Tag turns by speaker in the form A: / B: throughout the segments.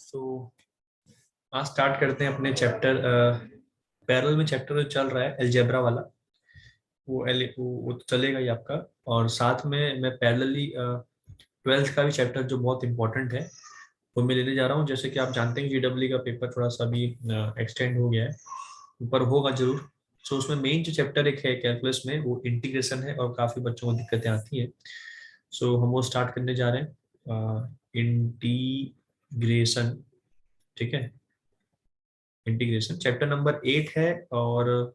A: तो आज स्टार्ट करते हैं अपने चैप्टर। पैरेलल में चैप्टर जो चल रहा है अलजेब्रा वाला, वो तो चलेगा ही आपका। और साथ में मैं पैरेलली ट्वेल्थ का भी चैप्टर जो बहुत इंपॉर्टेंट है वो मैं लेने जा रहा हूँ। जैसे कि आप जानते हैं जीडब्ल्यू का पेपर थोड़ा सा भी एक्सटेंड हो गया है, ऊपर होगा जरूर। सो उसमें मेन जो चैप्टर एक है कैलकुलस में वो इंटीग्रेशन है, और काफ़ी बच्चों को दिक्कतें आती हैं। सो हम वो स्टार्ट करने जा रहे हैं, इंटीग्रेशन। ठीक है, इंटीग्रेशन चैप्टर नंबर 8 है, और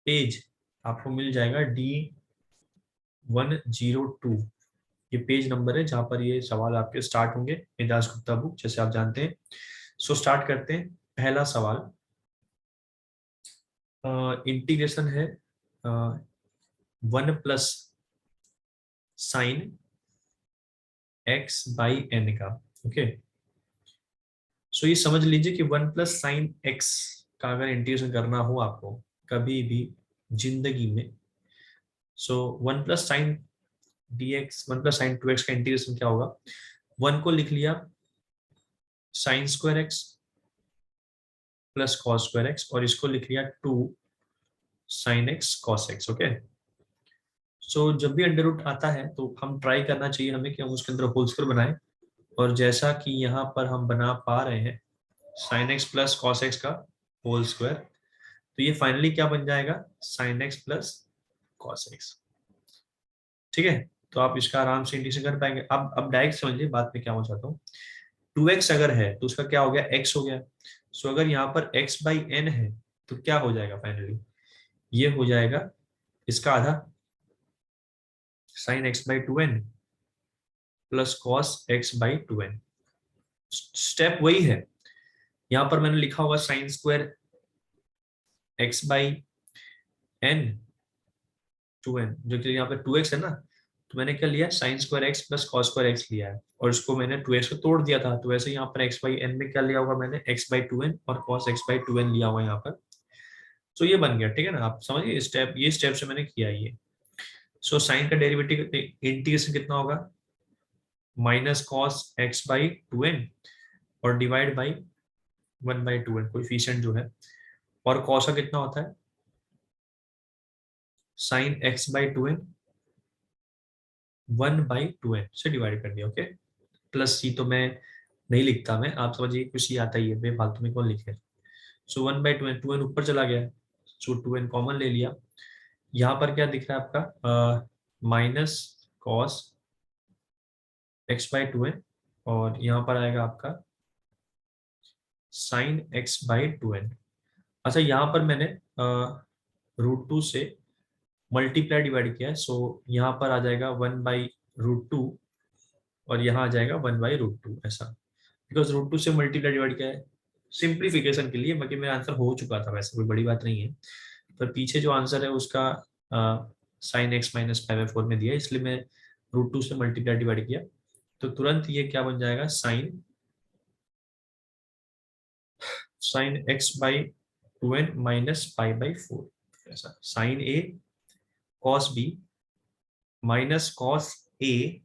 A: पेज आपको मिल जाएगा D102। ये पेज नंबर है जहां पर ये सवाल आपके स्टार्ट होंगे मिदास गुप्ता बुक, जैसे आप जानते हैं। सो स्टार्ट करते हैं। पहला सवाल इंटीग्रेशन है 1 + साइन x/n का। ओके, सो ये समझ लीजिए कि 1 + साइन x का अगर इंटीग्रेशन करना हो आपको कभी भी जिंदगी में, सो 1 + साइन dx 1 + sin 2x का इंटीग्रेशन क्या होगा। 1 को लिख लिया sin² x + cos² x, और इसको लिख लिया 2 sin x cos x। Okay, so जब भी अंडर रूट आता है तो हम ट्राई करना चाहिए हमें कि हम उसके अंदर होल स्क्वायर बनाएं। और जैसा कि यहाँ पर हम बना पा रहे हैं sin x + cos x का होल स्क्वायर, तो ये फाइनली क्या बन जाएगा sin x + cos x। ठीक है, तो आप इसका आराम से इंटीग्रेशन कर पाएंगे। अब डायरेक्ट समझिए बात में क्या हो चाहता हूँ। 2x अगर है तो उसका क्या हो गया, x हो गया। सो अगर यहाँ पर x/n है तो क्या हो जाएगा फाइनली, ये हो जाएगा इसका आधा sin x/2n + cos x/2n। Step वही है, यहाँ पर मैंने लिखा होगा sin² x/n 2n, जो कि यहाँ पे 2x है ना, तो मैंने क्या लिया sin² x + cos² x लिया है, और इसको मैंने 2x को तोड़ दिया था। तो वैसे यहाँ पर x/n में क्या लिया होगा मैंने x/2n और cos x/2n लिया हुआ यहाँ पर। तो ये बन गया। ठीक है ना, आप समझिए स्टेप, ये स्टेप से मैंने किया ये। सो साइन का डेरिवेटिव इंटीग्रेशन कितना होगा -cos x/2n और डिवाइड बाई 1/2n कोएफिशिएंट जो है, और cos का कितना होता है sin x/2n 1/2n से डिवाइड कर दिया। ओके, प्लस सी तो मैं नहीं लिखता, मैं आप समझिए कुछ ही आता ही है, बेफालतू में कौन लिखे। सो 1/2n, 2n ऊपर चला गया, सो 2n कॉमन ले लिया। यहाँ पर क्या दिख रहा है आपका -cos x/2n, और यहाँ पर आएगा आपका sin x/2n। अच्छा, यहाँ पर मैंने √2 से मल्टीप्लाई डिवाइड किया है, सो यहाँ पर आ जाएगा 1/√2, और यहाँ आ जाएगा 1/√2 ऐसा, बिकॉज √2 से मल्टीप्लाई डिवाइड किया है सिंप्लीफिकेशन के लिए। बाकी मेरा आंसर हो चुका था, वैसे कोई बड़ी बात नहीं है, पर पीछे जो आंसर है उसका sin x - π/4 में दिया है, इसलिए मैं √2 से मल्टीप्लाई डिवाइड किया। तो तुरंत ये क्या बन जाएगा sin x/2n - π/4 ऐसा, sin a cos b -cos a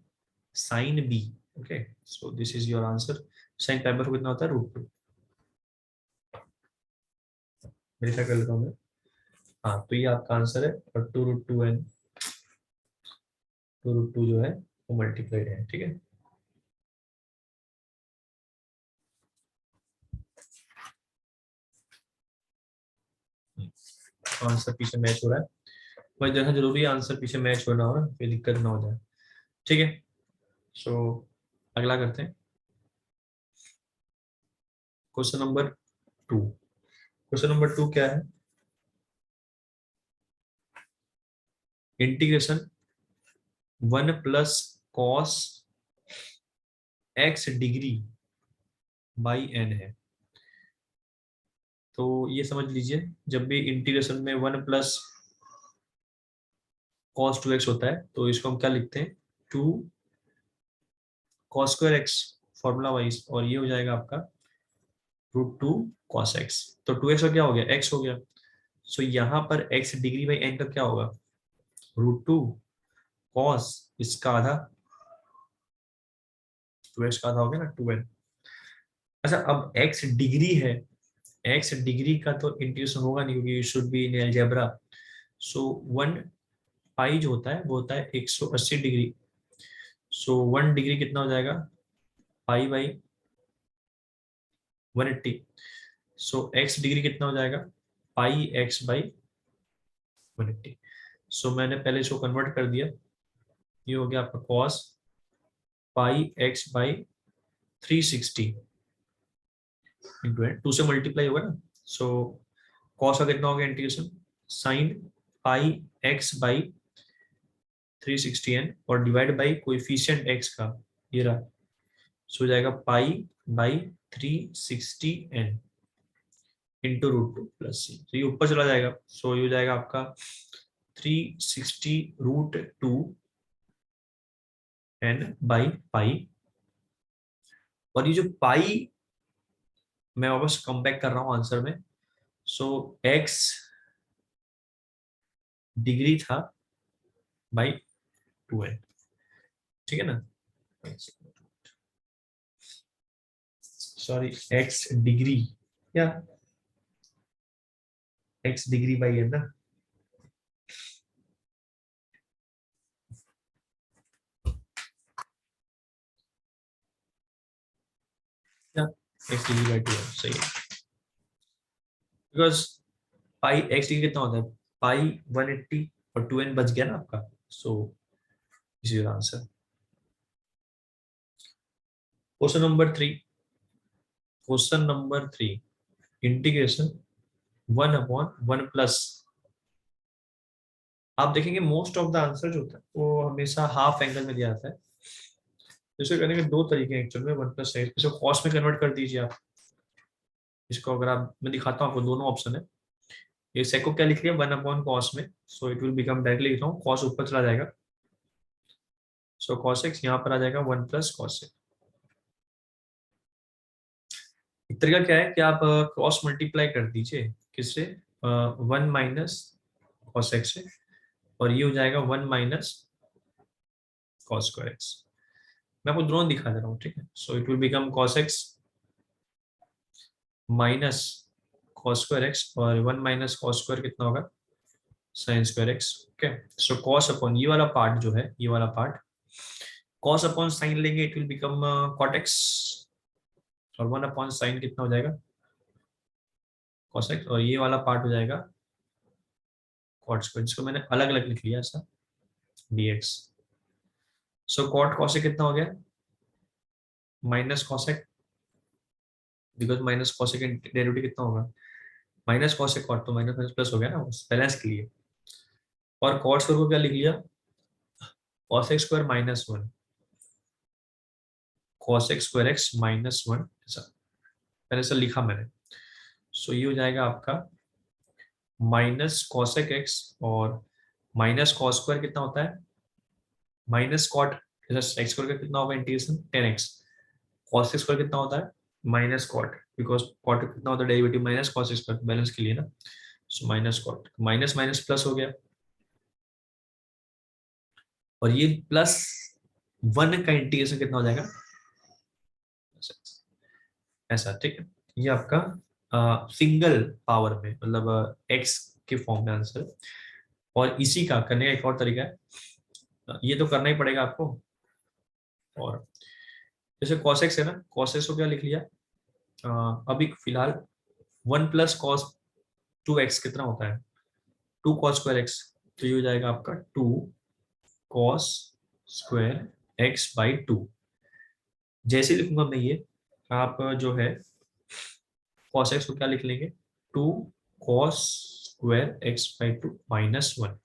A: sin b। Okay, so this is your answer. sin π/4 कितना होता है √2, वेरीफाई कर लेता हूँ मैं। हाँ, तो ये आपका आंसर है, और 2√2 जो है वो मल्टीप्लाइड है। ठीक है, आंसर पीछे मैच हो रहा है, पर जैसा जरूरी है आंसर पीछे मैच होना हो ना, फिर दिक्कत ना हो जाए। ठीक है, सो अगला करते हैं क्वेश्चन नंबर 2। क्वेश्चन नंबर 2 क्या है, integration 1 + cos x degree by n है। तो ये समझ लीजिए जब भी इंटीग्रेशन में 1 + cos 2x होता है तो इसको हम क्या लिखते हैं 2 cos² x फॉर्मूला वाइज, और ये हो जाएगा आपका √2 cos x। तो 2x का क्या हो गया, x हो गया। सो यहाँ पर x डिग्री बाई n का क्या होगा √2 cos इसका आधा, 2x का आधा हो गया ना 2n, अच्छा, अब x डिग्री है, x डिग्री का तो इंट्यूशन होगा नहीं क्योंकि you should be in algebra. So 1 pi जो होता है वो होता है 180 डिग्री। सो 1 डिग्री कितना हो जाएगा, pi by 180। So x degree कितना हो जाएगा, पाई x बाई 180। सो मैंने पहले इसको कन्वर्ट कर दिया, ये हो गया आपका cos pi x by 360 into 2 से मल्टीप्लाई होगा ना। सो cos का कितना हो गया integration, sine pi x by 360n और डिवाइड बाई कोएफिशिएंट x का, ये रहा। सो हो जाएगा pi by 360n into root 2 plus C. तो ये ऊपर चला जाएगा। सो ये हो जाएगा आपका 360√2n बाई पाई। और ये जो पाई मैं वापस कम बैक कर रहा हूँ आंसर में। सो x डिग्री था बाई 2n, ठीक है ना। सॉरी, x डिग्री या x डिग्री बाई है ना। या x डिग्री बाई 2n सही है, बिकॉज पाई x डिग्री कितना होता है, पाई 180 और 2n बच गया ना आपका। So is your answer. Question number 3 integration 1/1 plus. आप देखेंगे मोस्ट ऑफ द आंसर जो होता है वो हमेशा हाफ एंगल में दिया जाता है। इसे करने के दो तरीके हैं एक्चुअल में, 1 + इसको कॉस में कन्वर्ट कर दीजिए आप। इसको अगर आप, मैं दिखाता हूँ आपको, दोनों ऑप्शन है। ये सेको क्या लिख लिया 1/cos में, so it will become, directly लिख रहा हूँ, कॉस ऊपर चला जाएगा। सो cos x यहाँ पर आ जाएगा 1 + cos x। एक तरीका क्या है कि आप क्रॉस मल्टीप्लाई कर दीजिए, किससे, 1 - cos x से, और ये हो जाएगा 1 - cos²x। मैं आपको दोनों दिखा दे रहा हूँ, ठीक है। So it will become cos x minus cos²x, और 1 - cos² कितना होगा, sin²x। ओके, सो cos अपॉन ये वाला पार्ट जो है, ये वाला पार्ट cos अपॉन साइन लेंगे, it will become cot x, और 1/sin कितना हो जाएगा, cos x, और ये वाला पार्ट हो जाएगा cot², जिसको मैंने अलग अलग लिख लिया ऐसा, dx। सो cot cos कितना हो गया, -cos, बिकॉज -cos का डेरिवेटिव कितना होगा, -cos cot, तो माइनस माइनस प्लस हो गया ना, बैलेंस के लिए। और cot² को क्या लिख लिया, cos x² -1, cos x²x -1, ऐसा पहले से लिखा मैंने। सो ये हो जाएगा आपका -cos x, और -cos² कितना होता है, -cot, जैसे x² का कितना होगा इंटीग्रेशन 10x, cos x² कितना होता है -cot, बिकॉज cot कितना होता है डेरिवेटिव -cos x², बैलेंस के लिए ना। सो -cot, माइनस माइनस प्लस हो गया, और ये +1 का इंटीग्रेशन कितना हो जाएगा, ऐसा, ठीक है। ये आपका सिंगल पावर में, मतलब x के फॉर्म में आंसर। और इसी का करने का एक और तरीका है, ये तो करना ही पड़ेगा आपको। और जैसे cos x है ना, cos x को क्या लिख लिया, अभी फिलहाल 1 + cos 2x कितना होता है, 2 cos²x। तो ये हो जाएगा आपका 2 cos²x/2। जैसे लिखूंगा मैं ये, आप जो है cos x को क्या लिख लेंगे, 2 cos²x/2 -1।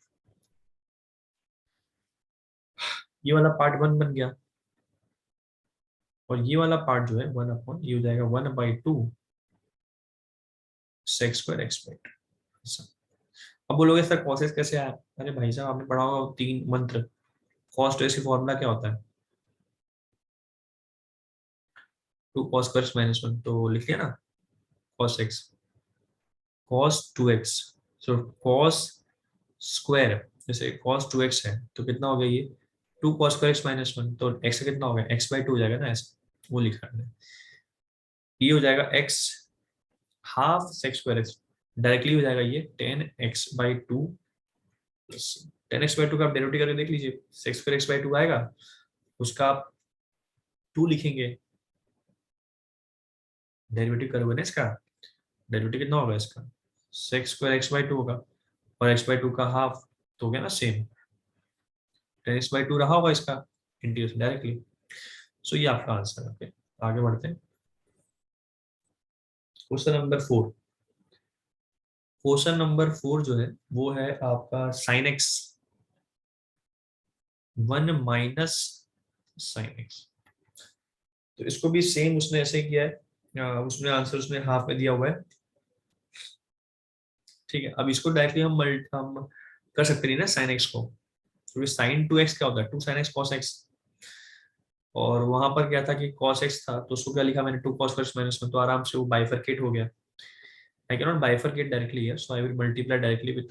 A: ये वाला पार्ट 1 बन गया, और ये वाला पार्ट जो है 1/, ये हो जाएगा 1/2 sec²x/2। अब बोलोगे सर cos x कैसे आया, अरे भाई साहब आपने पढ़ा होगा 3 मंत्र। cos 2x की फॉर्मूला क्या होता है, 2 cos²(-1), तो लिख लिया ना, cos x cos 2x। सो cos स्क्वायर, जैसे cos 2x है तो कितना हो गया ये 2 cos²(-1), तो x का कितना हो गया x/2 हो जाएगा ना, ऐसा वो लिखा है। ये हो जाएगा x half sec square x, directly हो जाएगा ये 10x/2 10x/2 का आप डेरिवेटिव करके देख लीजिए, सेक स्क्वायर x/2 आएगा, उसका आप 2 लिखेंगे, डेरिवेटिव करोगे ना इसका, डेरिवेटिव कितना होगा इसका, सेक स्क्वायर x/2 होगा, और x/2 का हाफ तो हो गया ना सेम, 10x/2 रहा होगा इसका इंटीग्रेशन डायरेक्टली। सो ये आपका आंसर है। ओके, आगे बढ़ते हैं। Question number 4। क्वेश्चन नंबर 4 जो है वो है आपका sign x 1 minus sine x. तो इसको भी सेम उसने ऐसे किया है, उसने आंसर उसने हाफ में दिया हुआ है। ठीक है, अब इसको डायरेक्टली हम कर सकते नहीं ना साइन एक्स को, क्योंकि साइन 2x क्या होता है, 2 sin x cos x, और वहां पर क्या था कि cos x था, तो उसको क्या लिखा मैंने 2 cos x माइनस में, तो आराम से वो बाइफरकेट हो गया। I can not bifurcate directly here, so I will multiply directly with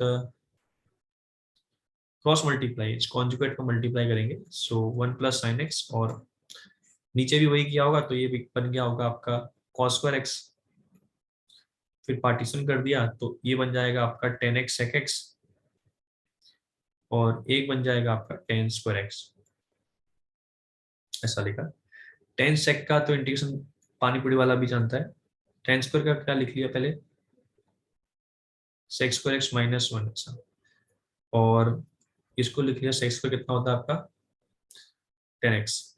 A: cross multiply, इस कॉन्जुगेट को मल्टीप्लाई करेंगे, सो 1 प्लस साइन एक्स, और नीचे भी वही किया होगा, तो ये भी बन गया होगा आपका cos स्क्वायर एक्स, फिर पार्टीशन कर दिया तो ये बन जाएगा आपका 10x sec x, और एक बन जाएगा आपका 10 स्क्वायर एक्स, ऐसा लिखा। 10 sec का तो इंटीग्रेशन पानी पूरी वाला भी जानता है, 10 स्क्वायर का क्या लिख लिया पहले, sec स्क्वायर एक्स माइनस 1 ऐसा, और इसको लिख लिया sec स्क्वायर कितना होता है आपका 10x,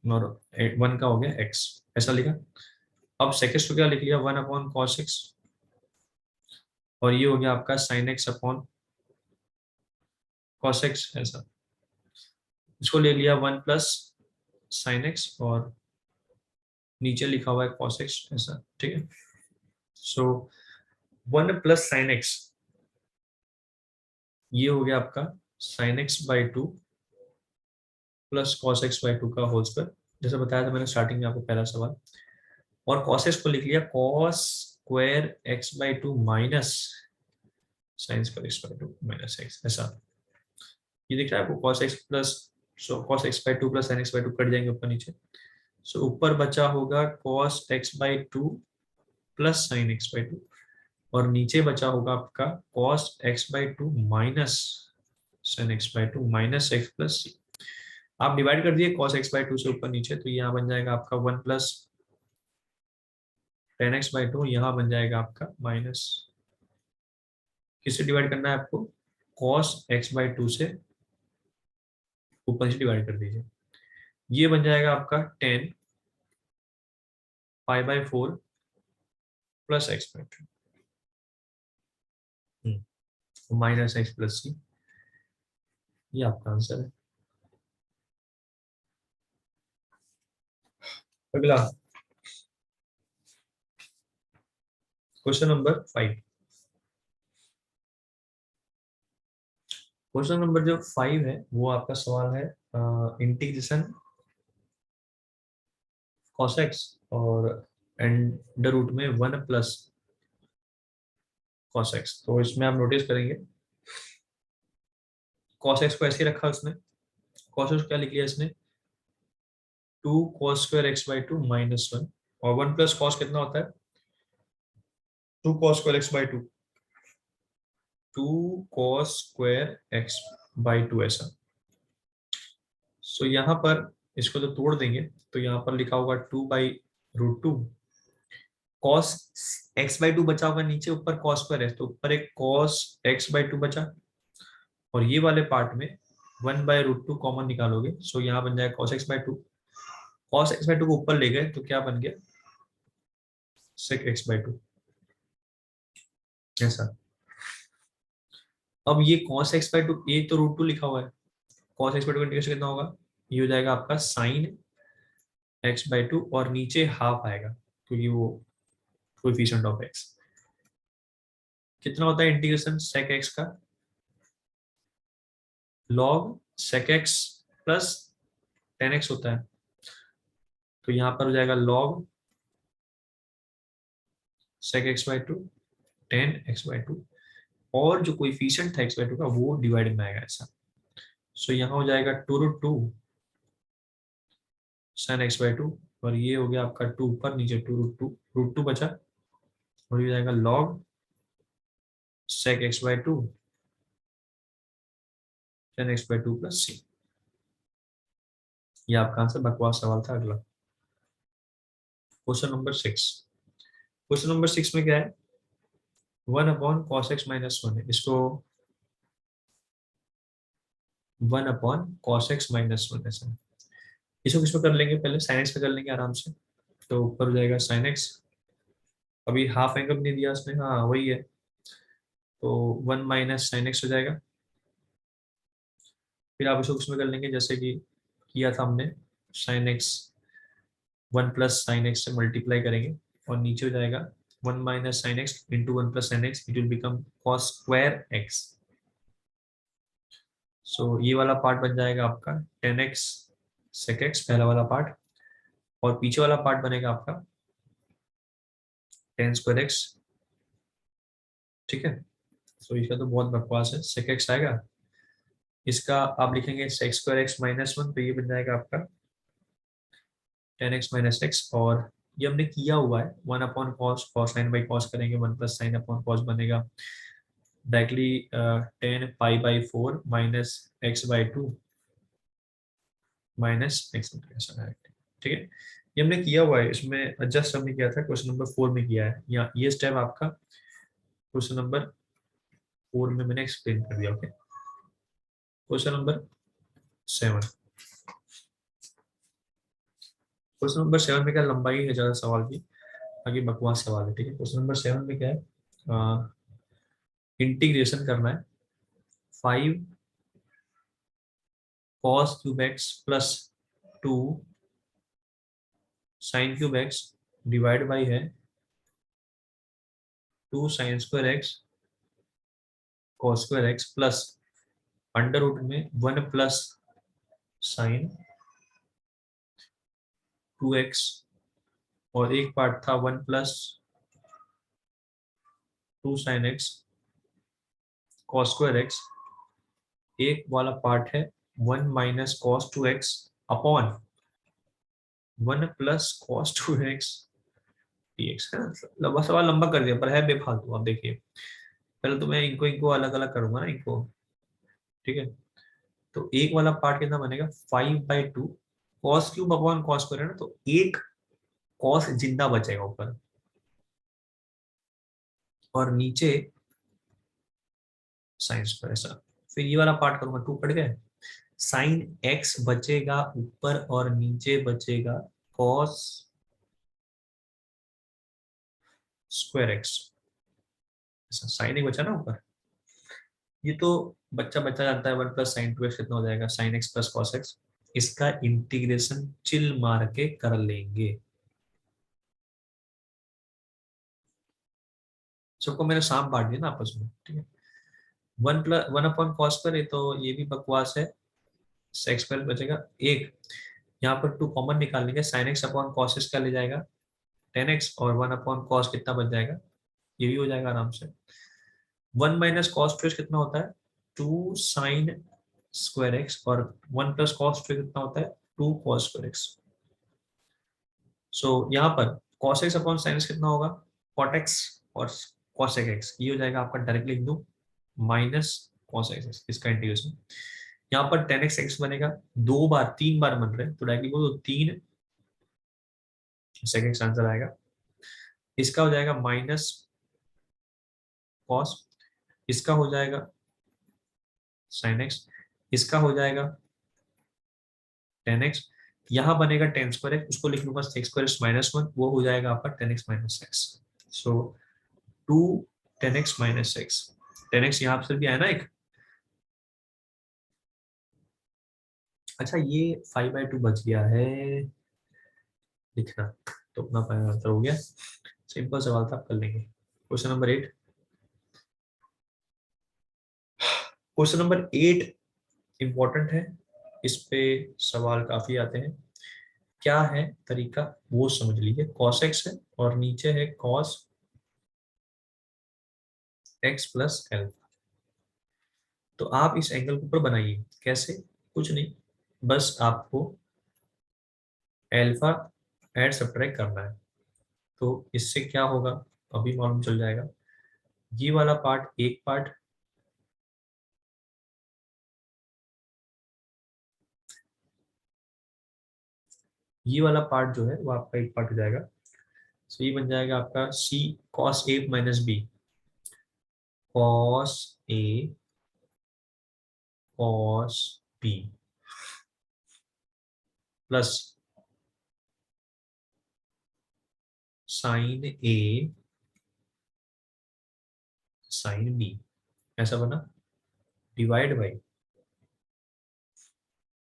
A: और 1 का हो गया x, ऐसा लिखा। अब sec x को क्या लिख लिया 1/cos x, और ये हो गया आपका sin x/cos x ऐसा, इसको ले लिया 1 प्लस साइन एक्स, और नीचे लिखा हुआ है cos x ऐसा, ठीक है। सो 1 प्लस साइन एक्स, ये हो गया आपका sign x/2 plus cos x/2 का होल स्क्वायर, जैसे बताया था मैंने स्टार्टिंग में आपको पहला सवाल, और cos x को लिख लिया cos square x/2 minus sine square x/2 minus x ऐसा। ये दिख रहा है आपको cos x प्लस, सो cos x/2 plus sin x/2 cut जाएंगे ऊपर नीचे, सो ऊपर बचा होगा cos x/2 plus sin x/2, और नीचे बचा होगा आपका cos x/2 minus sin x/2 minus x plus c। आप डिवाइड कर दिए cos x/2 से ऊपर नीचे, तो यहाँ बन जाएगा आपका 1 प्लस 10x/2, यहाँ बन जाएगा आपका माइनस, किससे डिवाइड करना है आपको, cos x/2 से ऊपर से डिवाइड कर दीजिए, ये बन जाएगा आपका 10 π/4 plus x/2 minus x plus C, ये आपका आंसर है। अगला क्वेश्चन नंबर 5। क्वेश्चन नंबर जो 5 है वो आपका सवाल है इंटीग्रेशन cos x और अंडर रूट में 1 प्लस cos x। तो इसमें आप नोटिस करेंगे cos x को ऐसे ही रखा उसने, cos x क्या लिख लिया इसने 2 cos स्क्वायर x/2 माइनस 1, और 1 प्लस cos कितना होता है 2 cos square x/2, 2 cos square x/2 ऐसा। सो यहाँ पर इसको तो तोड़ देंगे, तो यहाँ पर लिखा होगा 2/√2, cos x/2 बचा होगा नीचे, ऊपर cos स्क्वायर है तो ऊपर एक cos x/2 बचा, और ये वाले पार्ट में 1/√2 कॉमन निकालोगे, सो यहाँ बन जाएगा cos x/2, cos x/2 को ऊपर ले गए तो क्या बन गया sec x/2 ऐसा। अब ये cos x/2, ये तो √2 लिखा हुआ है, cos x/2 का इंटीग्रेशन कितना होगा, ये हो जाएगा आपका sin x/2, और नीचे हाफ आएगा क्योंकि वो कोएफिशिएंट ऑफ x, कितना होता है इंटीग्रेशन sec x का, log sec x plus 10x होता है, तो यहाँ पर हो जाएगा log sec x/2 10x/2, और जो कोएफिशिएंट था x/2 का वो डिवाइड में आएगा ऐसा। सो यहाँ हो जाएगा 2√2 sin x/2 और ये हो गया आपका 2 ऊपर, नीचे 2 रूट 2 बचा, और ये हो जाएगा log sec x/2 tan x/2 plus c। ये आपका आंसर, बकवास सवाल था। अगला क्वेश्चन नंबर 6। क्वेश्चन नंबर 6 में क्या है, 1/cos x - 1 है, इसको 1/cos x - 1 ऐसा। इसको किसमें कर लेंगे, पहले sin x पे कर लेंगे आराम से। तो ऊपर हो जाएगा sin x, अभी हाफ एंगल नहीं दिया उसने, हाँ वही है, तो 1 माइनस साइन एक्स हो जाएगा। फिर आप इसको किसमें कर लेंगे, जैसे कि किया था हमने, साइन एक्स 1 + sin x से मल्टीप्लाई करेंगे, और नीचे हो जाएगा 1 minus sine x into 1 + sin x, it will become cos square x. So ये वाला पार्ट बन जाएगा आपका 10x sec x, पहला वाला पार्ट, और पीछे वाला पार्ट बनेगा आपका 10 स्क्वायर एक्स। ठीक है, सो इसका तो बहुत बकवास है, sec x आएगा, इसका आप लिखेंगे sec2x - 1, तो ये बन जाएगा आपका 10x - x, और ये हमने किया हुआ है 1/cos, cos sin by cos करेंगे, 1 + sin/cos बनेगा डायरेक्टली 10 π/4 -x/2 -x ऐसा डायरेक्ट। ठीक है, ये हमने किया हुआ है, इसमें एडजस्ट हमने किया था क्वेश्चन नंबर 4 में किया है, या ये स्टेप आपका क्वेश्चन नंबर 4 में मैंने एक्सप्लेन कर दिया। Okay, question number 7। Question number 7 में क्या, लंबाई है ज्यादा सवाल की, आगे बकवास सवाल है। ठीक है, क्वेश्चन नंबर 7 में क्या है, इंटीग्रेशन करना है 5 cos³ x plus 2 sin³ x divide by है 2 sin² x cos² x plus under root में 1 + sin 2x, और एक पार्ट था 1 + 2 sin x cos²x, एक वाला पार्ट है 1 - cos2x अपॉन 1 + cos2x dx, है ना। लंबा सवाल लंबा कर दिया, पर है बेफालतू। अब देखिए, पहले तो मैं इनको इनको अलग अलग करूंगा ना इनको। ठीक है, तो एक वाला पार्ट कितना बनेगा, 5/2 cos³ अपॉन cos² है ना, तो एक cos जिंदा बचेगा ऊपर, और नीचे sin², ऐसा। फिर ये वाला पार्ट करूंगा, 2 कट गए, sin x बचेगा ऊपर, और नीचे बचेगा cos²x, ऐसा। sin एक बचा ना ऊपर, ये तो बच्चा बच्चा जानता है, 1 + sin2x कितना हो जाएगा, sin x + cos x। इसका इंटीग्रेशन चिल मार के कर लेंगे। सबको मैंने साम बांट दिया ना आपस में। ठीक है, 1/cos पर, तो ये भी बकवास है, sec² बचेगा एक, यहाँ पर 2 कॉमन निकाल लेंगे, sin x upon cos x का ले जाएगा 10x, और 1/cos कितना बच जाएगा, ये भी हो जाएगा आराम से। 1 - cos² कितना होता है, 2 sin² x, और 1 + cos² कितना होता है, 2 cos²x। सो यहाँ पर cos x upon sin x कितना होगा, cot x और cosec x, ये हो जाएगा आपका, डायरेक्टली लिख दो माइनस cosec x, इसका इंटीग्रेशन। यहाँ पर 10x बनेगा, 2 बार 3 बार बन रहे हैं, तो डायरेक्टली बोलो 3 sec x आंसर आएगा। इसका हो जाएगा माइनस cos, इसका हो जाएगा sin x, इसका हो जाएगा 10x, यहाँ बनेगा 10²x, उसको लिख लूंगा sec²(-1), वो हो जाएगा आपका 10x - x। सो 2 10x - x, 10x यहाँ से भी आया ना एक। अच्छा, ये 5/2 बच गया है लिखना, तो अपना फाइनल आंसर हो गया। सिंपल सवाल था, आप कर लेंगे। Question number 8। Question number 8 important है, इस पे सवाल काफी आते हैं। क्या है तरीका, वो समझ लीजिए। cos x है, और नीचे है cos x प्लस एल्फा। तो आप इस एंगल को ऊपर बनाइए, कैसे, कुछ नहीं, बस आपको एल्फा ऐड सब्ट्रैक्ट करना है। तो इससे क्या होगा अभी मालूम चल जाएगा। ये वाला पार्ट एक पार्ट, ये वाला पार्ट जो है वो आपका एक पार्ट हो जाएगा। सो ये बन जाएगा आपका सी cos A minus B, cos A cos B plus sign A sine B, ऐसा बना। डिवाइड बाई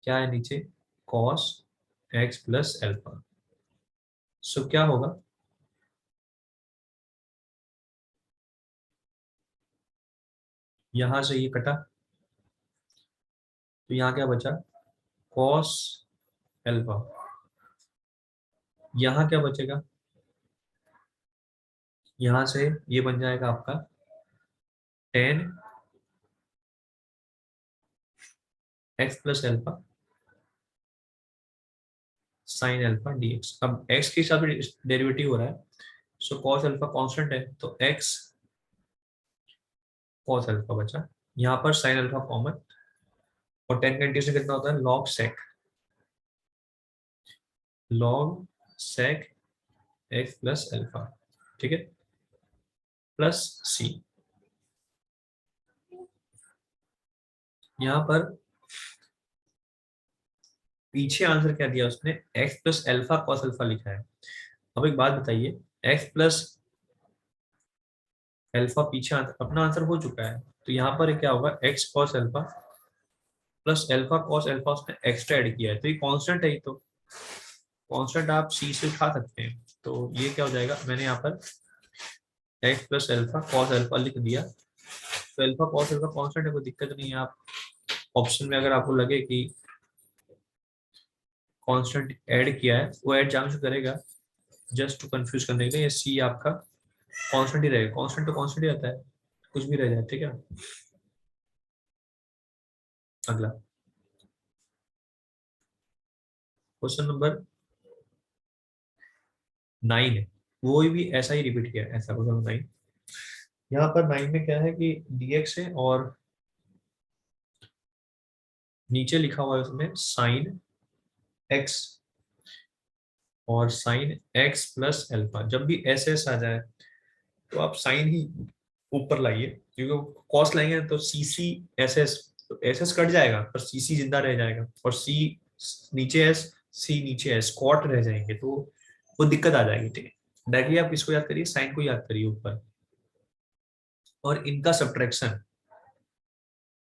A: क्या है नीचे, कॉस एक्स प्लस एल्फा। सो क्या होगा, यहां से ये कटा तो यहाँ क्या बचा, कॉस एल्फा। यहाँ क्या बचेगा, यहाँ से ये बन जाएगा आपका ten x plus alpha sine alpha D x. अब एक्स के हिसाब से डेरिवेटिव हो रहा है, सो कॉस अल्फा कांस्टेंट है तो एक्स कॉस अल्फा बचा, यहाँ पर साइन अल्फा कॉमन, और टेन का इंटीग्रेशन कितना होता है, log sec, log sec x plus alpha, ठीक है, प्लस सी। यहाँ पर पीछे आंसर क्या दिया उसने, x plus alpha cos alpha लिखा है। अब एक बात बताइए, एक्स प्लस अल्फा पीछे अपना आंसर हो चुका है, तो यहाँ पर क्या होगा, x cos alpha plus alpha cos alpha, उसने एक्स्ट्रा ऐड किया है तो ये कांस्टेंट है, ये तो कांस्टेंट आप सी से उठा सकते हैं। तो ये क्या हो जाएगा, मैंने यहाँ पर x plus alpha cos alpha लिख दिया, तो अल्फा कॉस अल्फा कांस्टेंट है, कोई दिक्कत नहीं है। आप ऑप्शन में अगर आपको लगे कि कांस्टेंट ऐड किया है, वो ऐड जान से करेगा, जस्ट टू कंफ्यूज करने के लिए, ये सी आपका कांस्टेंट ही रहेगा, कांस्टेंट तो कांस्टेंट ही आता है, कुछ भी रह जाए, ठीक है। अगला क्वेश्चन नंबर 9 है, वो भी ऐसा ही रिपीट किया है, ऐसा क्वेश्चन 9। यहाँ पर 9 में क्या है कि dx है और नीचे लिखा हुआ है उसमें साइन एक्स और साइन एक्स प्लस अल्फा। जब भी एस एस आ जाए तो आप साइन ही ऊपर लाइए, क्योंकि कॉस लाएंगे तो सी सी एस एस, तो एस एस कट जाएगा पर सी सी जिंदा रह जाएगा, और सी नीचे एस, सी नीचे एस, कॉट रह जाएंगे, तो वो दिक्कत आ जाएगी, ठीक है। डायरेक्टली आप किसको याद करिए, साइन को याद करिए ऊपर, और इनका सब्ट्रैक्शन,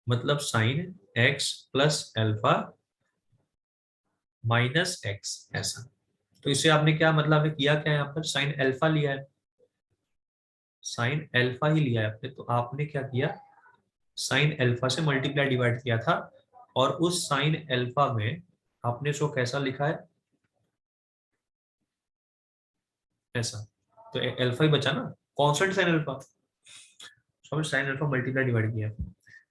A: मतलब sign x plus alpha minus x, ऐसा। तो इसे आपने क्या मतलब, आपने किया क्या, यहाँ पर साइन अल्फा लिया है, साइन अल्फा ही लिया है आपने, तो आपने क्या किया, साइन अल्फा से मल्टीप्लाई डिवाइड किया था, और उस साइन अल्फा में आपने इसको कैसा लिखा है, ऐसा। तो अल्फा ही बचा ना, कांस्टेंट साइन अल्फा, समझ, साइन अल्फा मल्टीप्लाई डिवाइड किया।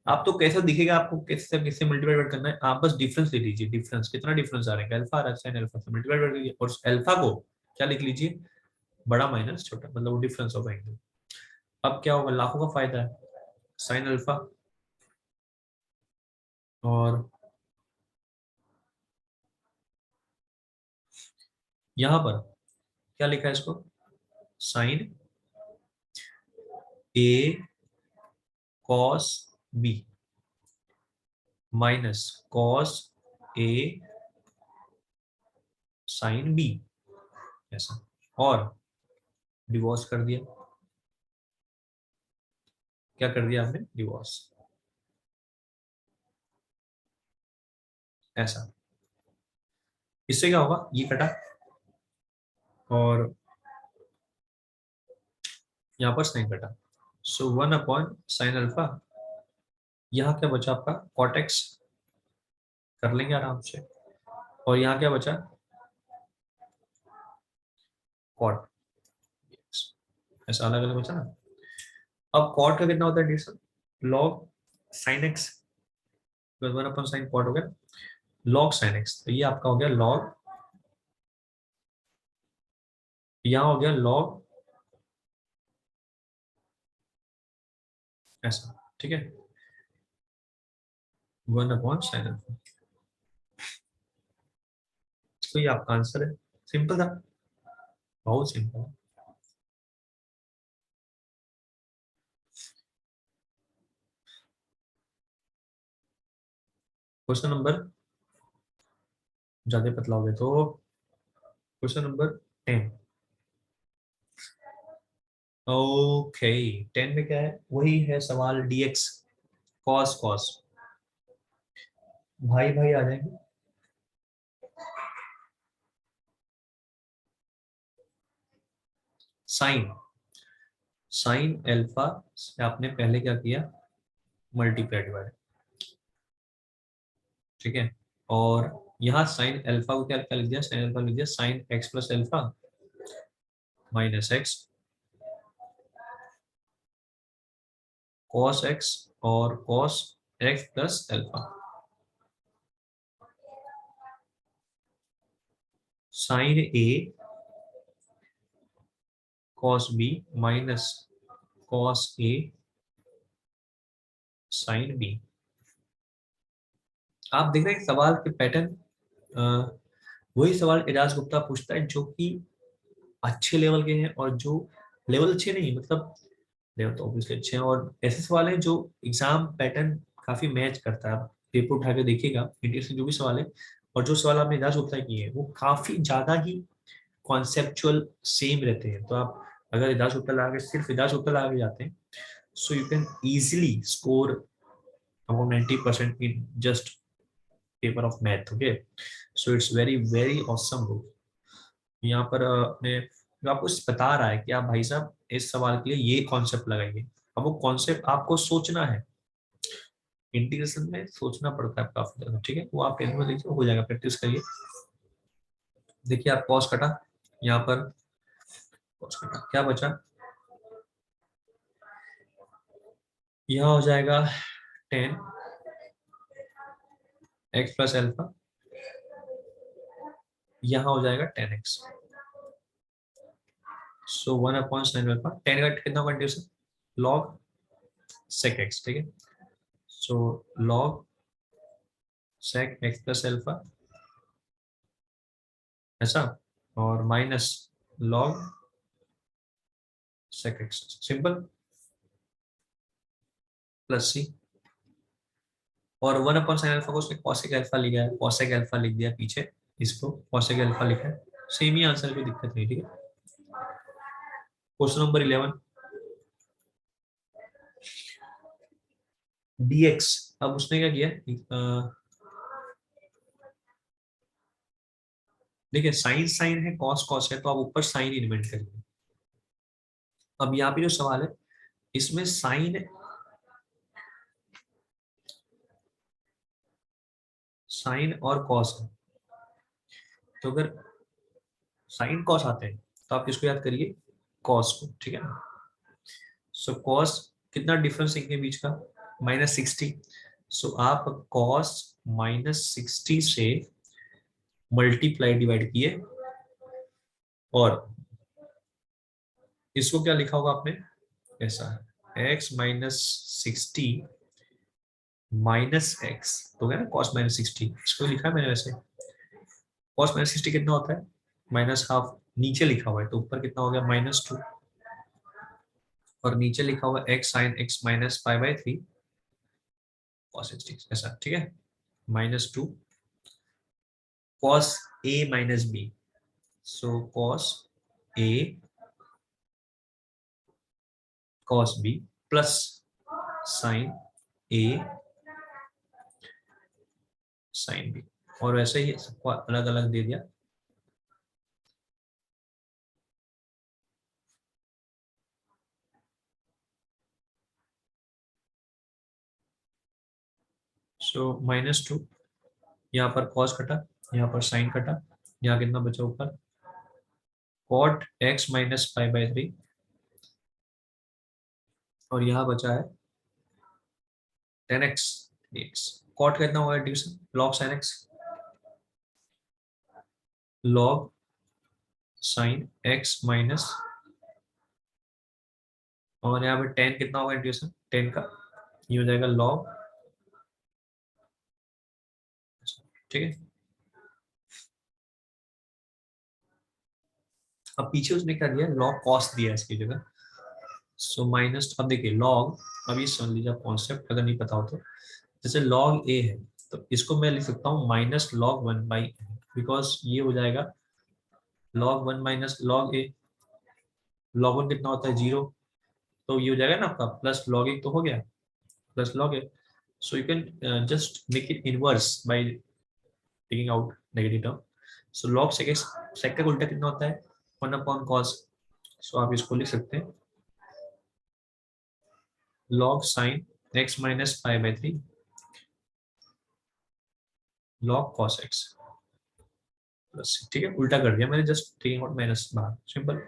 A: आप तो कैसे दिखेगा आपको, किससे किससे मल्टीप्लाई डिवाइड करना है, आप बस डिफरेंस ले लीजिए, डिफरेंस कितना डिफरेंस आ रहा है, अल्फा आ रहा है, साइन अल्फा से मल्टीप्लाई कर लीजिए, और अल्फा को क्या लिख लीजिए, बड़ा माइनस छोटा, मतलब वो डिफरेंस होगा एकदम। अब क्या होगा, लाखों का फायदा है, साइन अल्फा, और यहाँ पर क्या लिखा है इसको, sign A cos B minus cos A sine B, ऐसा, और डिवोर्स कर दिया, क्या कर दिया आपने, डिवोर्स, ऐसा। इससे क्या होगा, ये कटा, और यहाँ पर साइन कटा, सो 1/sin अल्फा। यहाँ क्या बचा आपका, कॉटेक्स, कर लेंगे आराम से, और यहाँ क्या बचा, कॉट, ऐसा अलग अलग बचा ना। अब कॉट का कितना होता है division, log sine x, 1/sin cot हो गया, लॉग साइन एक्स, तो ये आपका हो गया लॉग यहाँ हो गया लॉग ऐसा, ठीक है, 1/sin अल्फा। तो ये आपका आंसर है, सिंपल था, बहुत सिंपल। क्वेश्चन नंबर, ज्यादा पतला हो गया तो क्वेश्चन नंबर 10। ओके, 10 में क्या है, वही है सवाल, dx cos cos, भाई भाई आ जाएंगे। साइन, साइन अल्फा से आपने पहले क्या किया, मल्टीप्लाई डिवाइड, ठीक है। और यहाँ साइन अल्फा को क्या क्या लिख दिया, साइन अल्फा लिख दिया sine x plus alpha minus x cos x और cos x plus alpha, sine A cos B minus cos A sine B. आप देख रहे हैं सवाल के पैटर्न, वही सवाल एजाज गुप्ता पूछता है जो कि अच्छे लेवल के हैं, और जो लेवल अच्छे नहीं, मतलब लेवल तो ऑब्वियसली अच्छे हैं, और ऐसे सवाल हैं जो एग्जाम पैटर्न काफी मैच करता है। आप पेपर उठा के देखिएगा, इंडिया से जो भी सवाल है और जो सवाल आपने एजाज गुप्ता किए हैं वो काफी ज्यादा ही कॉन्सेप्चुअल सेम रहते हैं। तो आप अगर एजाज गुप्ता लगा के, सिर्फ एजाज गुप्ता लगा के जाते हैं, सो you can easily score about 90% in just paper of math. Okay, so it's very very awesome book. यहाँ पर मैं आपको बता रहा है कि आप भाई साहब इस सवाल के लिए ये कॉन्सेप्ट लगाइए। अब वो कॉन्सेप्ट आपको सोचना है, इंटीग्रेशन में सोचना पड़ता है काफी ज्यादा, ठीक है। वो आप टेंथ में देखिए, हो जाएगा, प्रैक्टिस करिए। देखिए आप कॉस कटा, यहाँ पर कॉस कटा, क्या बचा, यहाँ हो जाएगा 10 x प्लस एल्फा, यहाँ हो जाएगा 10x। सो 1/sin अल्फा, 10 का कितना कंडीशन, लॉग सेक एक्स, ठीक है। So log sec x plus alpha ऐसा, और minus log sec x, simple, plus C. और 1/sin अल्फा को उसने कॉसेक अल्फा लिखा है, कॉसेक अल्फा लिख दिया पीछे, इसको कॉसेक अल्फा लिखा है, सेम ही आंसर, कोई दिक्कत नहीं, ठीक है। Question number 11, dx। अब उसने क्या किया, देखिए साइन साइन है, कॉस कॉस है, तो आप ऊपर साइन इन्वेंट करिए। अब यहाँ पे जो सवाल है, इसमें साइन, साइन और कॉस है, तो अगर साइन कॉस आते हैं तो आप किसको याद करिए, कॉस को, ठीक है ना। सो कॉस, कितना डिफरेंस इनके बीच का, -60। सो आप कॉस -60 से मल्टीप्लाई डिवाइड किए, और इसको क्या लिखा होगा आपने, ऐसा है x-60 माइनस एक्स, तो क्या ना cos-60, इसको लिखा है मैंने वैसे। cos-60 कितना होता है, -½ नीचे लिखा हुआ है, तो ऊपर कितना हो गया, -2, और नीचे लिखा हुआ x sin x minus π/3 cos-60 ऐसा, ठीक है। -2 cos a minus b, so cos a cos b plus sin a sin b, और वैसे ही सबको अलग अलग दे दिया। सो -2, यहाँ पर cos कटा, यहाँ पर sin कटा, यहाँ कितना बचा ऊपर, cot x माइनस π/3, और यहाँ बचा है 10x dx। cot कितना होगा division, log sin x, log sign x minus, और यहाँ पे 10 कितना होगा इंटीग्रेशन 10 का, ये हो जाएगा लॉग, ठीक है। अब पीछे उसने क्या दिया, लॉग कॉस दिया है इसकी जगह। सो माइनस, अब देखिए लॉग, अब ये समझ लीजिए कॉन्सेप्ट अगर नहीं पता हो तो, जैसे लॉग ए है तो इसको मैं लिख सकता हूँ माइनस लॉग 1/, बिकॉज ये हो जाएगा लॉग 1 माइनस लॉग ए, लॉग 1 कितना होता है 0, तो ये हो जाएगा ना आपका प्लस लॉग ए, तो हो गया plus log A. So you can just make it inverse by taking out negative term. So log sec का उल्टा कितना होता है 1/cos, सो आप इसको लिख सकते हैं log sin x minus π/3 log cos x plus, ठीक है, उल्टा कर दिया मैंने, जस्ट टेकिंग आउट माइनस बाहर, सिंपल।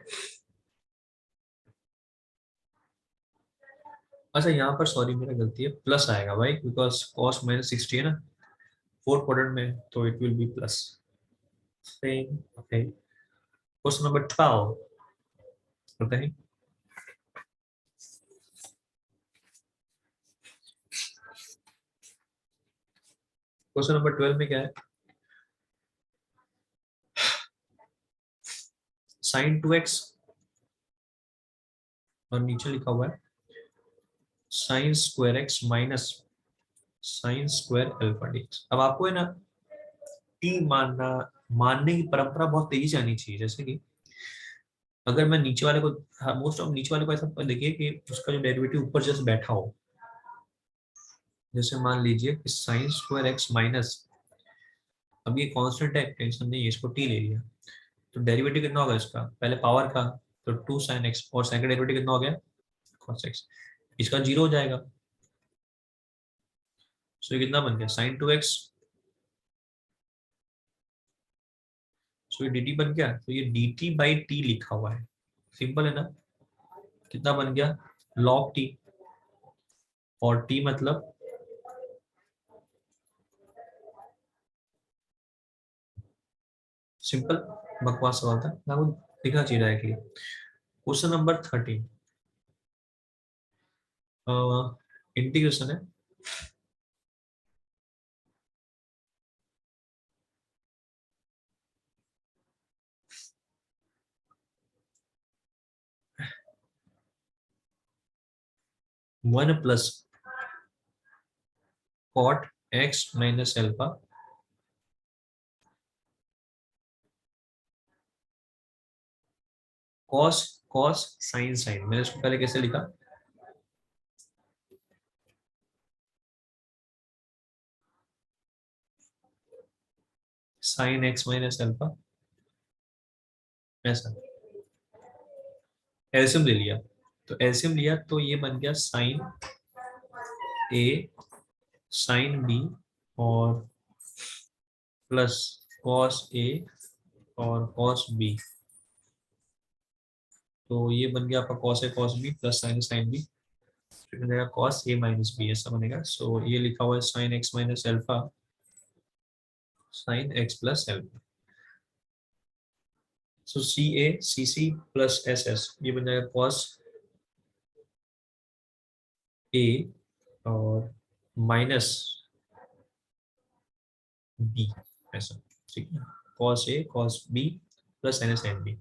A: अच्छा यहाँ पर सॉरी मेरा गलती है, प्लस आएगा भाई, बिकॉज cos -60 है ना फोर्थ क्वाड्रेंट में, तो it will be plus. Same, okay. Question number 12 बताइए। क्वेश्चन नंबर 12 में क्या है, sin 2x और नीचे लिखा हुआ है sin square x minus sin square alpha dx। अब आपको है ना टी मानने की परंपरा बहुत तेजी से आनी चाहिए, जैसे कि अगर मैं नीचे वाले को, मोस्ट ऑफ नीचे वाले को ऐसा देखिए कि उसका जो डेरिवेटिव ऊपर जस्ट बैठा हो, जैसे मान लीजिए कि साइन स्क्वायर एक्स माइनस, अब ये कांस्टेंट है टेंशन नहीं है, इसको टी ले लिया, तो डेरिवेटिव कितना होगा इसका, पहले पावर का, तो 2 sin x, और सेकंड डेरिवेटिव कितना हो गया cos x, इसका 0 हो जाएगा। सो ये कितना बन गया sin 2x, सो ये dt बन गया, तो ये dt/t लिखा हुआ है, सिंपल है ना, कितना बन गया log t, और t मतलब सिंपल, बकवास सवाल था ना, वो लिखना चाहिए डायरेक्टली। क्वेश्चन नंबर 13 इंटीग्रेशन है 1 plus cot x minus alpha cos cos sine sine, मैंने इसको पहले कैसे लिखा, साइन एक्स माइनस एल्फा, ऐसा एलसीएम ले लिया, तो एलसीएम लिया तो ये बन गया साइन ए साइन बी और प्लस कॉस ए और कॉस बी, तो ये बन गया आपका cos A cos B plus sine sine B, फिर बनेगा कॉस ए माइनस बी, ऐसा बनेगा। सो ये लिखा हुआ है sine x minus alpha sine x plus alpha, so C A C C plus S S, ये बन जाएगा कॉस ए और माइनस बी, ऐसा, ठीक है, cos A cos B plus sign A sine B,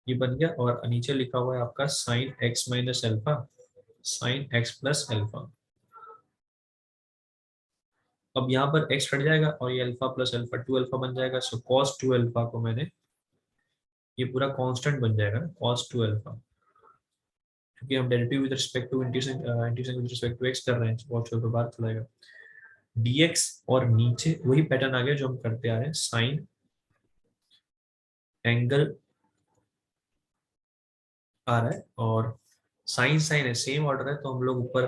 A: ये बन गया, और नीचे लिखा हुआ है आपका sign x minus alpha sine x plus alpha. अब यहाँ पर x हट जाएगा और ये अल्फा प्लस अल्फा 2 अल्फा बन जाएगा, सो cos 2 अल्फा को मैंने, ये पूरा कांस्टेंट बन जाएगा cos 2 अल्फा, क्योंकि हम derivative with respect to integration with respect to x कर रहे हैं, बहुत छोटे बात चला जाएगा dx, और नीचे वही पैटर्न आ गया जो हम करते आ रहे हैं, साइन एंगल आ रहा है और साइन साइन है, सेम ऑर्डर है, तो हम लोग ऊपर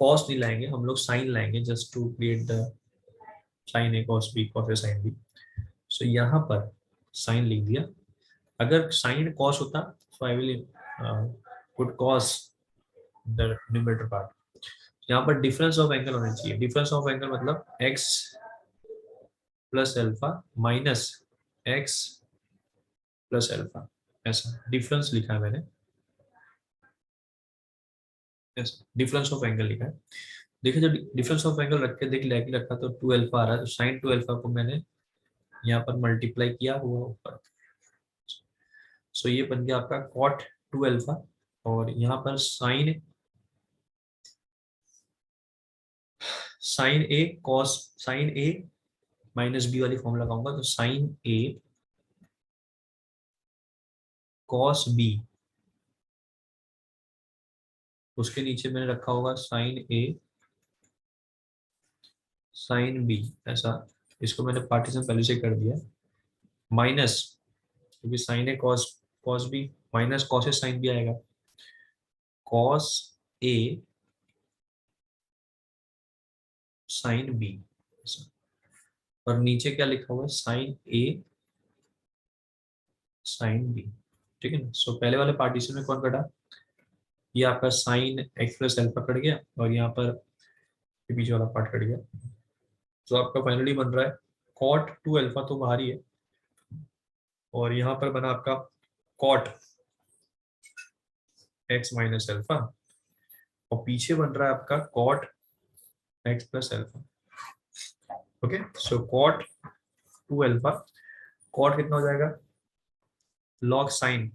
A: कॉस नहीं लाएंगे, हम लोग साइन लाएंगे, just to create the sine A cos B cos A sine B. So यहाँ पर साइन लिख दिया, अगर साइन कॉस होता तो I will put cos the numerator part, यहाँ पर डिफरेंस ऑफ एंगल होना चाहिए, डिफरेंस ऑफ एंगल मतलब x plus alpha minus x plus alpha, ऐसा डिफरेंस लिखा है मैंने, ऐसा डिफरेंस ऑफ एंगल लिखा है। देखिए जब डिफरेंस ऑफ एंगल रख के देख लिया रखा तो 2 अल्फा आ रहा है, तो साइन 2 अल्फा को मैंने यहाँ पर मल्टीप्लाई किया हुआ ऊपर, सो ये बन गया आपका कॉट 2 अल्फा, और यहाँ पर sign A cos, sign A minus B वाली फॉर्म लगाऊंगा, तो साइन ए कॉस बी, उसके नीचे मैंने रखा होगा साइन ए साइन बी, ऐसा। इसको मैंने पार्टीशन पहले से कर दिया, माइनस, क्योंकि sine A cos cos B, minus cos A sine B आएगा, कॉस ए साइन बी, और नीचे क्या लिखा हुआ है, साइन ए साइन बी, ठीक है ना। सो पहले वाले पार्टीशन में कौन कटा, ये आपका sign x plus alpha cut गया, और यहाँ पर ये पीछे वाला पार्ट कट गया, तो आपका फाइनली बन रहा है कॉट 2 अल्फा, तो बाहर ही है, और यहाँ पर बना आपका कॉट एक्स माइनस एल्फा, और पीछे बन रहा है आपका cot x plus alpha. Okay, so cot 2 alpha, cot कितना हो जाएगा, log sine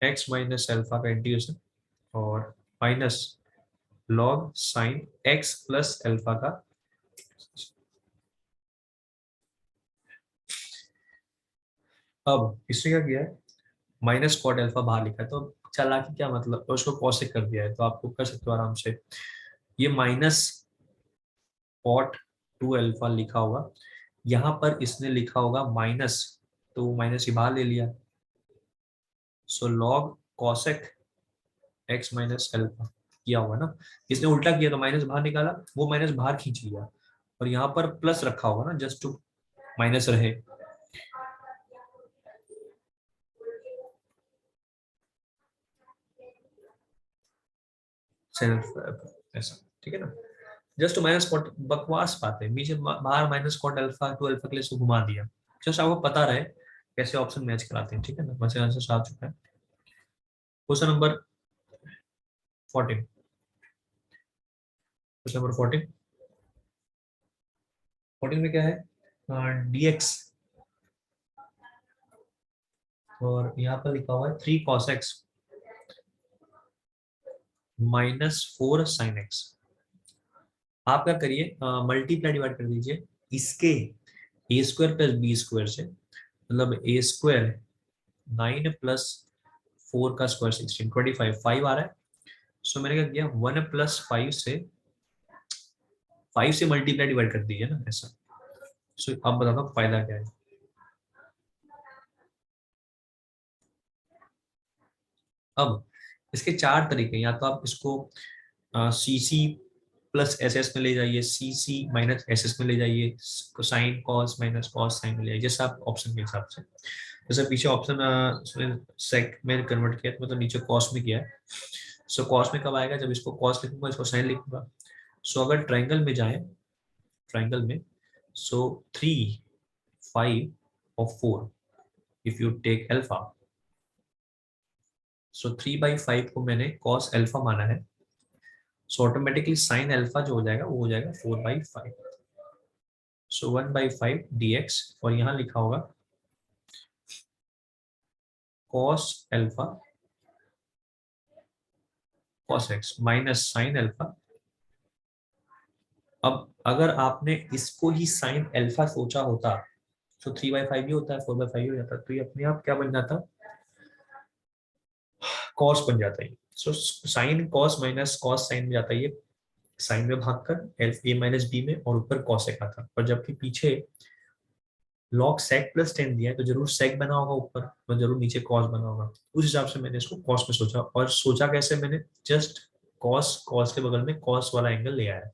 A: x minus alpha का इंटीग्रेशन, और minus log sine x plus alpha का। अब इसने क्या किया है, माइनस कॉट एल्फा बाहर लिखा है, तो चालाकी क्या मतलब, तो उसको कॉसेक कर दिया है, तो आपको कर सकते हो आराम से, ये माइनस कॉट 2 अल्फा लिखा होगा, यहाँ पर इसने लिखा होगा माइनस, तो माइनस ही बाहर ले लिया, so log cosec x minus alpha किया होगा ना, इसने उल्टा किया तो माइनस बाहर निकाला, वो माइनस बाहर खींच लिया, और यहाँ पर प्लस रखा होगा ना, जस्ट टू माइनस रहे, सेल्फ ऐसा, ठीक है ना, जस्ट टू माइनस कॉट, बकवास बात है, नीचे बाहर माइनस कॉट अल्फा 2 अल्फा के लिए इसको घुमा दिया, जस्ट आपको पता रहे कैसे ऑप्शन मैच कराते हैं, ठीक है ना। बस आंसर आ चुका है। क्वेश्चन नंबर 14, क्वेश्चन नंबर 14, 14 में क्या है, dx, और यहाँ पर लिखा हुआ है 3 cos x minus 4 sin x। आप क्या करिए, मल्टीप्लाई डिवाइड कर दीजिए इसके ए स्क्वायर प्लस बी स्क्वायर से, मतलब ए स्क्वायर 9 प्लस 4 का स्क्वायर 16, 25 5 आ रहा है, सो मैंने क्या किया 1 प्लस 5 से, 5 से मल्टीप्लाई डिवाइड कर दीजिए ना, ऐसा। सो अब बताता हूँ फायदा क्या है। अब इसके 4 तरीके, या तो आप इसको सी सी प्लस एस एस में ले जाइए, सी सी माइनस एस एस में ले जाइए, sine cos minus cos sine में ले जाइए, जैसे आप ऑप्शन के हिसाब से, जैसे पीछे ऑप्शन सेक में कन्वर्ट किया, तो मतलब नीचे कॉस में किया है, सो कॉस में कब आएगा, जब इसको कॉस लिखूंगा, इसको साइन लिखूंगा। सो अगर ट्राइंगल में जाए, ट्राइंगल में, सो 3 5 और 4, इफ यू टेक अल्फा, सो 3/5 को मैंने कॉस अल्फा माना है, सो ऑटोमेटिकली साइन अल्फा जो हो जाएगा वो हो जाएगा 4/5, सो 1/5 dx, और यहाँ लिखा होगा cos alpha cos x minus sine alpha. अब अगर आपने इसको ही साइन अल्फा सोचा होता, तो 3/5 ही होता है, 4/5 हो जाता, तो ये अपने आप क्या बन जाता, कॉस बन जाता है। So sine cos minus cos sine में जाता है, ये साइन में भाग कर ए माइनस बी में, और ऊपर कॉसेक आता, और जबकि पीछे लॉग सेक प्लस 10 दिया है, तो जरूर सेक बना होगा ऊपर, तो जरूर नीचे कॉस बना होगा, उस हिसाब से मैंने इसको कॉस में सोचा, और सोचा कैसे मैंने, जस्ट कॉस कॉस के बगल में कॉस वाला एंगल ले आया,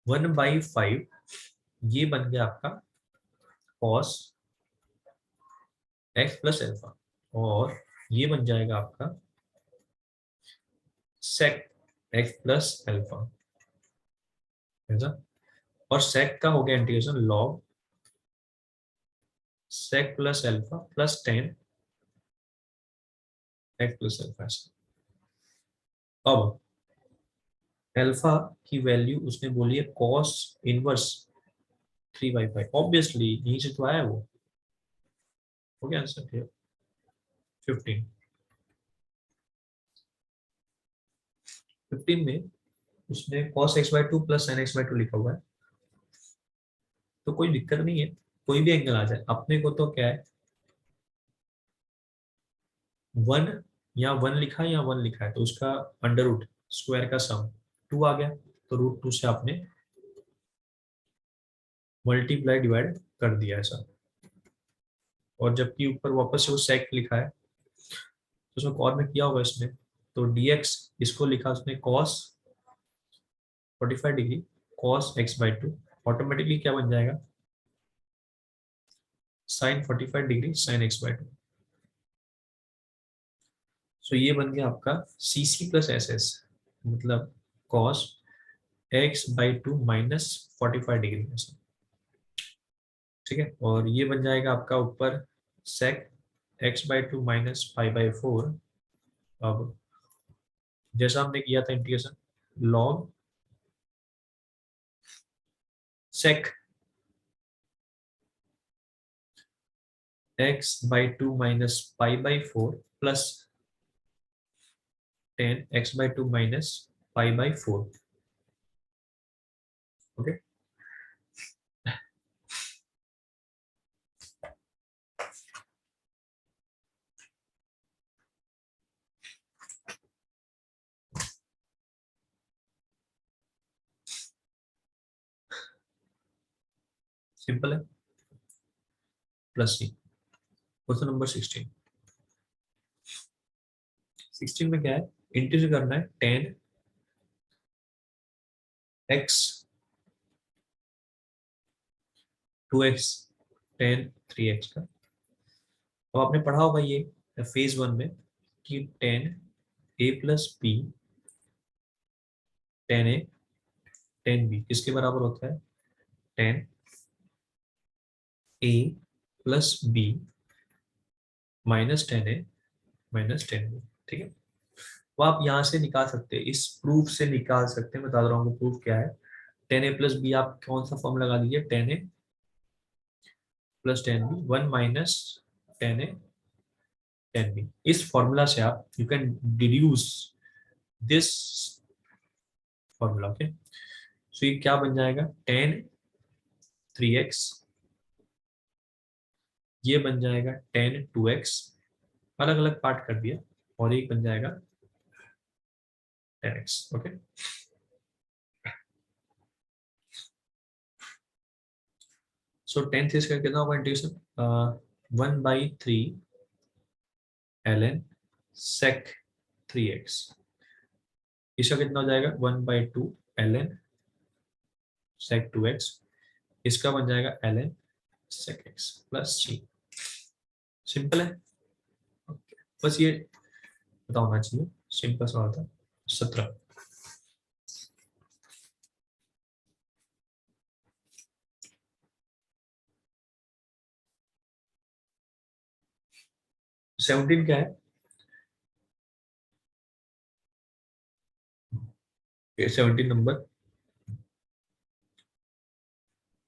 A: 1/5 ये बन गया आपका कॉस एक्स प्लस एल्फा, और ये बन जाएगा आपका सेक एक्स प्लस एल्फा, ऐसा। और सेक का हो गया integration log sec plus alpha plus 10 x plus alpha. अब अल्फा की वैल्यू उसने बोली है कॉस इनवर्स 3/5। ऑब्वियसली यहीं से तो आया वो। हो गया आंसर फिर 15। 15 में उसने cos x/2 plus sin x/2 लिखा हुआ है, तो कोई दिक्कत नहीं है, कोई भी एंगल आ जाए। अपने को तो क्या है, 1 या 1 लिखा है या 1 लिखा है, तो उसका अंडर रूट स्क्वायर का सम 2 आ गया, तो रूट 2 से आपने मल्टीप्लाई डिवाइड कर दिया ऐसा। और जबकि ऊपर वापस से वो सेक लिखा है, तो उसमें कॉर में किया होगा इसने, तो dx इसको लिखा उसने cos 45 degree cos x/2, automatically क्या बन जाएगा, sin 45 डिग्री sin x/2। सो ये बन गया आपका CC प्लस SS, मतलब cos x/2 माइनस 45 डिग्री में से। ठीक है, और ये बन जाएगा आपका ऊपर sec x/2 माइनस 5/4। अब जैसा हमने किया था integration, log sec x/2 minus 5/4 plus 10 x/2 minus 5/4। Okay, simple है। Plus C. Question number 16। 16 में क्या है, इंटीग्रेट करना है 10x 2x 10 3x का। अब आपने पढ़ा होगा ये फेज 1 में कि 10a plus B 10a 10b किसके बराबर होता है, 10a plus B minus 10a minus 10b। ठीक है, वो आप यहाँ से निकाल सकते हैं, इस प्रूफ से निकाल सकते हैं। बता दे रहा हूँ प्रूफ क्या है। 10a प्लस बी आप कौन सा फॉर्म लगा दीजिए, 10a plus 10b 1 minus 10a 10b। इस फॉर्मूला से आप you can deduce this formula. Okay, so ये क्या बन जाएगा, 10 3x, ये बन जाएगा 10 2x, अलग अलग पार्ट कर दिया, और एक बन जाएगा 10x। ओके, सो 10 से इसका कितना होगा इंटीग्रेशन, 1/3 ln sec 3x। इसका कितना हो जाएगा, 1/2 ln sec 2x। इसका बन जाएगा ln sec x plus c। Simple है। okay. बस ये पता होना चाहिए, सिंपल सवाल था। 17। 17 क्या है, 17 नंबर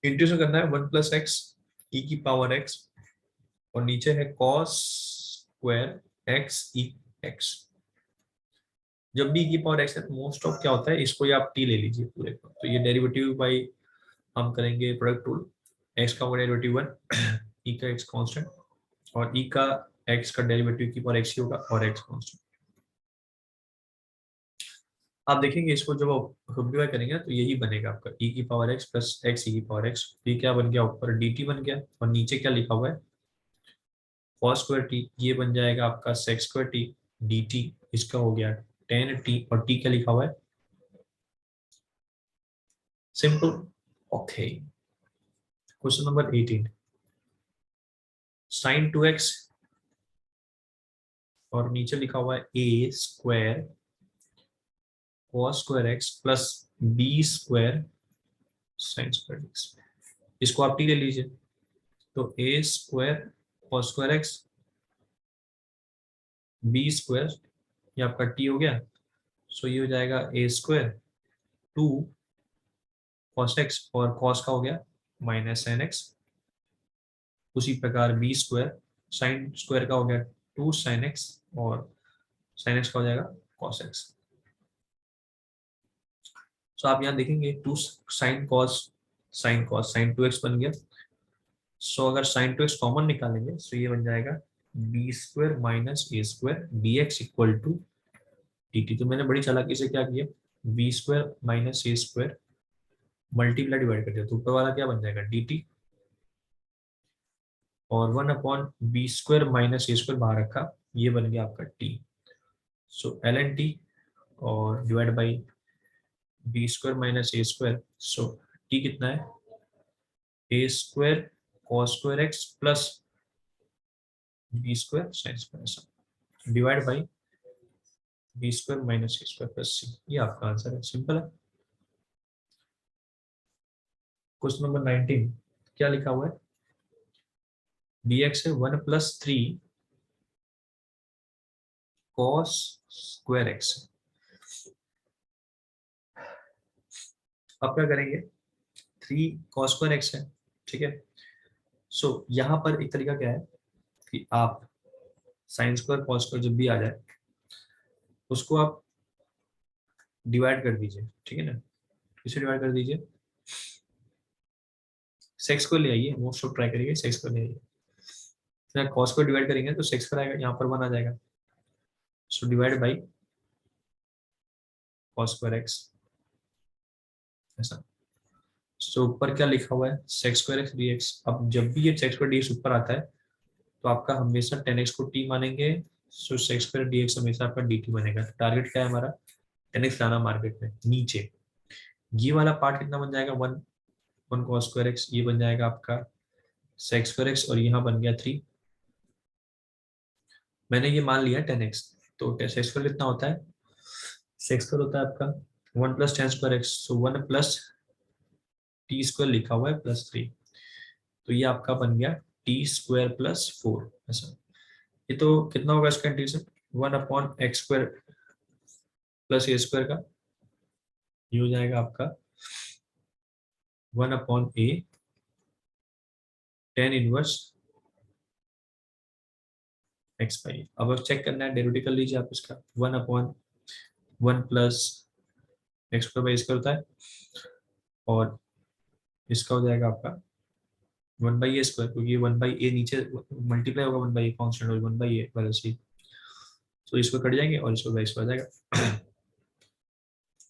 A: इंटीग्रेशन करना है 1 प्लस एक्स ई की पावर एक्स, और नीचे है कॉस स्क्वायर एक्स ई एक्स। जब भी की पावर एक्स है, मोस्ट ऑफ क्या होता है, इसको ये आप टी ले लीजिए पूरे को, तो ये डेरिवेटिव बाई हम करेंगे प्रोडक्ट रूल। एक्स का डेरिवेटिव 1, ई का एक्स कांस्टेंट, और ई का एक्स का डेरिवेटिव की पावर एक्स ही होगा, और एक्स कांस्टेंट। आप देखेंगे इसको जब आप सिंप्लीफाई करेंगे तो यही बनेगा आपका ई की पावर एक्स प्लस एक्स ई की पावर एक्स। ये क्या बन गया, ऊपर डी टी बन गया, और नीचे क्या लिखा हुआ है, कॉस स्क्वायर टी। ये बन जाएगा आपका sec square T D T. इसका हो गया 10t, और टी क्या लिखा हुआ है, simple. Okay, question number 18। Sine 2x, और नीचे लिखा हुआ है A square cos square x plus B square sine square x. इसको आप टी ले लीजिए, तो A square cos square x B square, ये आपका टी हो गया। सो ये हो जाएगा ए स्क्वायर 2 कॉस एक्स, और कॉस का हो गया माइनस साइन एक्स। उसी प्रकार बी स्क्वायर साइन स्क्वायर का हो गया 2 साइन एक्स, और साइन एक्स का हो जाएगा कॉस एक्स। सो आप यहाँ देखेंगे 2 साइन कॉस साइन 2x बन गया। सो अगर साइन 2x कॉमन निकालेंगे तो ये बन जाएगा B square minus A square D X equal to D T. तो मैंने बड़ी चालाकी से क्या किया, B square minus A square multiply divide कर दिया, तो ऊपर वाला क्या बन जाएगा डी टी, और 1 upon B square minus A square बाहर रखा, ये बन गया आपका T. So L N T और divide by B square minus A square. So T कितना है, A square cos square x plus B square sine square, ऐसा divide by B square minus A square plus C. ये आपका answer है, simple है। Question number 19 क्या लिखा हुआ है, डी एक्स है 1+3 कॉस स्क्वायर एक्स। अब क्या करेंगे, 3 कॉस स्क्वायर एक्स है, ठीक है। सो यहाँ पर एक तरीका क्या है कि आप साइन स्क्वायर कॉस स्क्वायर जब भी आ जाए उसको आप डिवाइड कर दीजिए, ठीक है ना। इसे डिवाइड कर दीजिए, सेक्स को ले आइए, मोस्ट ऑफ ट्राई करिए, सेक्स को ले आइए। फिर कॉस को डिवाइड करेंगे तो सेक्स पर आएगा, यहाँ पर 1 आ जाएगा। So divide by cos square x, ऐसा। सो ऊपर क्या लिखा हुआ है, sex square x D x. अब जब भी ये सेक्स स्क्वायर डी एक्स ऊपर आता है तो आपका हमेशा 10x को t मानेंगे। So sex square D x हमेशा आपका dt बनेगा। टारगेट क्या है हमारा, 10x लाना मार्केट में नीचे। ये वाला पार्ट कितना बन जाएगा, 1 कॉस स्क्वायर एक्स, ये बन जाएगा आपका सेक्स स्क्वायर एक्स, और यहाँ बन गया 3। मैंने ये मान लिया 10x। तो सेक्स स्क्वायर कितना होता है, सेक्स स्क्वायर होता है आपका 1+10 स्क्वायर एक्स, सो 1 + टी स्क्वायर लिखा हुआ है +3। तो ये आपका बन गया टी स्क्वायर +4, ऐसा। ये तो कितना होगा इसका इंटीग्रेशन, 1/x² प्लस ए स्क्वायर का, ये हो जाएगा आपका 1/a tan इनवर्स एक्स पाई। अब चेक करना है, डेरिवेटिव कर लीजिए आप इसका, 1/1 प्लस x² होता है, और इसका हो जाएगा आपका 1/a², क्योंकि 1/a नीचे मल्टीप्लाई होगा 1/a कॉन्स्टेंट, और 1/a वैसे ही। तो इसको कट जाएंगे और इसको बाई आ जाएगा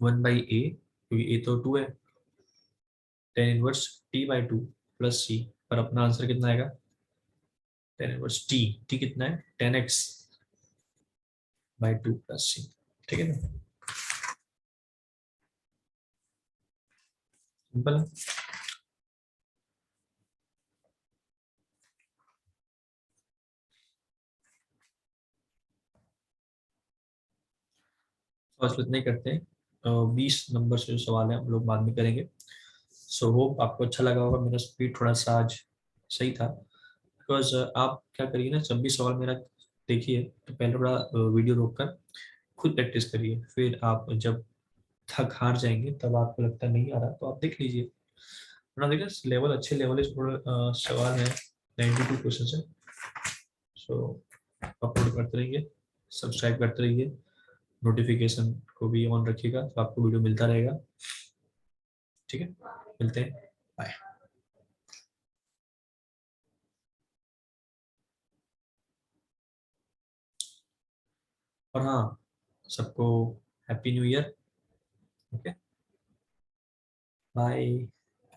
A: 1/a, क्योंकि a तो 2 है, tan inverse t/2 plus c, पर अपना आंसर कितना आएगा, tan इनवर्स t कितना है 10x/2 प्लस c, ठीक है ना, सिंपल है। फर्स्ट इतना ही करते हैं, 20 नंबर से जो सवाल है हम लोग बाद में करेंगे। सो होप आपको अच्छा लगा होगा, मेरा स्पीड थोड़ा सा आज सही था, बिकॉज आप क्या करिए ना, जब भी सवाल मेरा देखिए तो पहले थोड़ा वीडियो रोक कर खुद प्रैक्टिस करिए, फिर आप जब थक हार जाएंगे तब आपको लगता नहीं आ रहा तो आप देख लीजिए, वरना देखिए लेवल अच्छे लेवल इस थोड़ा सवाल है, 92 क्वेश्चन है। सो अपलोड करते रहिए, सब्सक्राइब करते रहिए, नोटिफिकेशन को भी ऑन रखिएगा तो आपको वीडियो मिलता रहेगा, ठीक है। मिलते हैं, बाय। और हाँ, सबको happy new year, okay, bye.